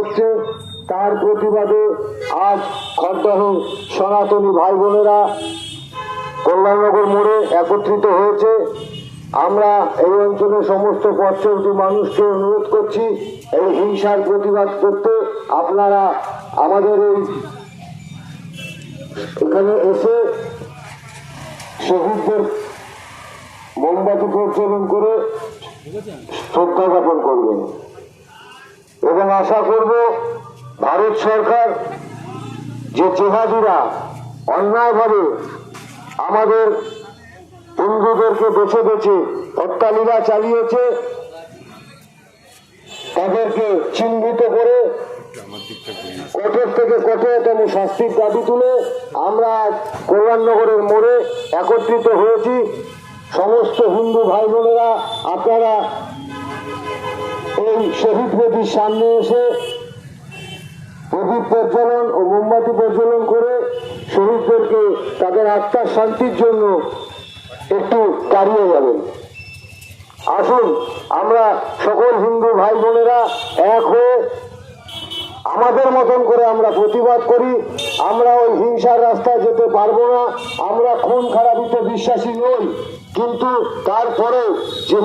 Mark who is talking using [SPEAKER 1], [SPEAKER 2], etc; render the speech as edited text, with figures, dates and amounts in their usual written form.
[SPEAKER 1] হচ্ছে, তার প্রতিবাদে আজ খড়দহ সনাতনী ভাই বোনেরা কল্যাণনগর মোড়ে একত্রিত হয়েছে। আমরা এই অঞ্চলের সমস্ত পথচলতি মানুষকে অনুরোধ করছি এই হিংসার প্রতিবাদ করতে। আপনারা আমাদের এখানে এসে শহীদদের মোমবাতি প্রজ্বলন করে শ্রদ্ধা জ্ঞাপন করবেন এবং আশা করব ভারত সরকার যে জেহাদিরা অন্যায়ভাবে আমাদের হিন্দুদেরকে বেছে বেছে হত্যালীলা চালিয়েছে তাদেরকে চিহ্নিত করে কঠোর থেকে কঠোরতম শাস্তির দাবি তুলে আমরা কল্যাণনগরের মোড়ে একত্রিত হয়েছি। সমস্ত হিন্দু ভাই বোনেরা আপনারা এই শহীদ বেদির সামনে এসে প্রদীপ প্রজ্বলন ও মোমবাতি প্রজ্বলন করে শহীদদেরকে তাদের আত্মার শান্তির জন্য একটু দাঁড়িয়ে যাবেন। আসুন আমরা সকল হিন্দু ভাই বোনেরা এক হয়ে আমাদের মতন করে আমরা প্রতিবাদ করি। আমরা ওই হিংসার রাস্তায় যেতে পারবো না, আমরা খুন খারাপিতে বিশ্বাসী নই, কিন্তু তারপরে যে